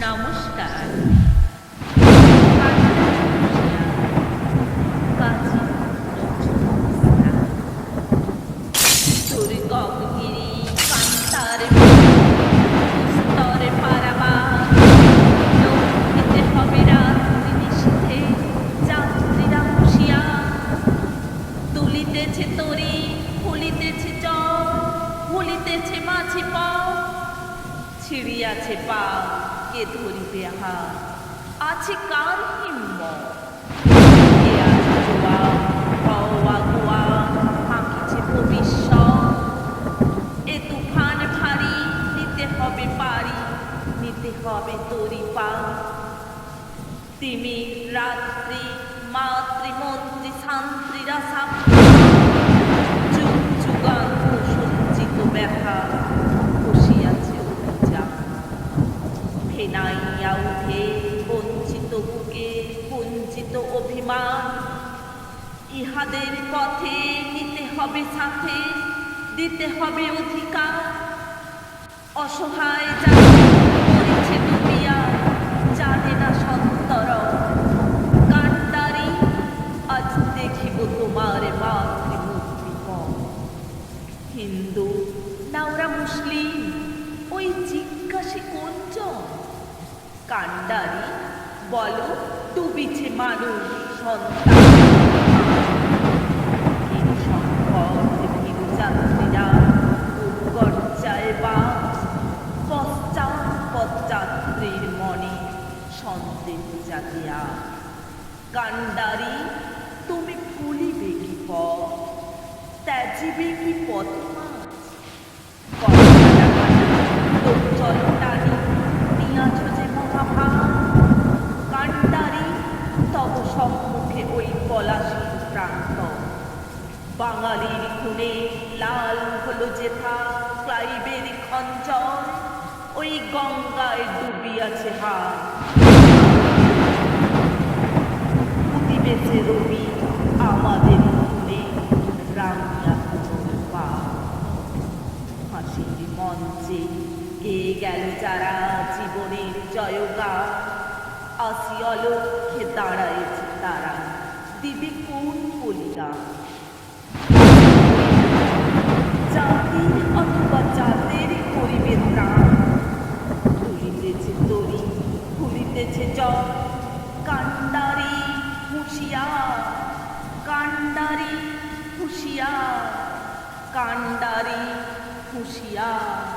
নমস্কার। তোর গগগিরি কান্তার স্তরে পারাবার লক্ষ্মীতে হবে রাত্রি নিশীথে যাত্রীরা হুঁশিয়া তুলিতেছে তরি ফুলিতেছে জল ভুলিতেছে মাছি পাও ছিড়িয়াছে পা কে ধরিবে হাত আছে কার হিম্মত কে আছে জোয়া হওয়া গোয়া হাঁকিছে ভবিষ্যৎ এ তুফান ভারী নিতে হবে পারি নিতে হবে তরি পা তিমি রাত্রি মাতৃমন্ত্রী শান্ত্রীরা সাক্ষী যুগ যুগান্ত সঞ্চিত ব্যথা বসিয়াছে অভিযান ফেনাইয়া উঠে বঞ্চিত বুকে বঞ্চিত অভিমান ইহাদের পথে নিতে হবে সাথে দিতে হবে অধিকার অসহায় যারা মরেছে ডুবিয়া জানে না সত্তর কান্ডারি আজ দেখিব তোমার মাতৃমূর্তি হিন্দু না ওরা মুসলিম ওই জিজ্ঞাসে কোনজন কান্ডারি বলো ডুবিছে মানুষ সন্তান যাত্রীরা উৎকর্ষায় বাস পশ্চাৎ পথযাত্রীর মনে সন্দেহ জাগিয়া কান্ডারি তুমি ভুলিবে কি পথ ত্যাজিবে কি পথ চলটানি নিয়াছ যে মহাভাব কান্ডারি তব সম্মুখে ওই পলাশীর প্রান্ত বাঙালির খুনে লাল হলো যেথা ক্লাইবের খঞ্চর ওই গঙ্গায় ডুবিয়াছে হাত উদিবেছে রবি আমাদের খুনে রামিয়া পা হাসির মঞ্চে গেয়ে গেল যারা জীবনের জয়গা আসি অলক্ষ্যে দাঁড়ায়েছে তারা দিবে কোন বলিদান জাতির অথবা জাতের করিবে ত্রাণ তুলিতেছে তরি ফুলিতেছে জল কান্ডারি হুঁশিয়ার কান্ডারি হুঁশিয়ার কান্ডারি হুঁশিয়ার।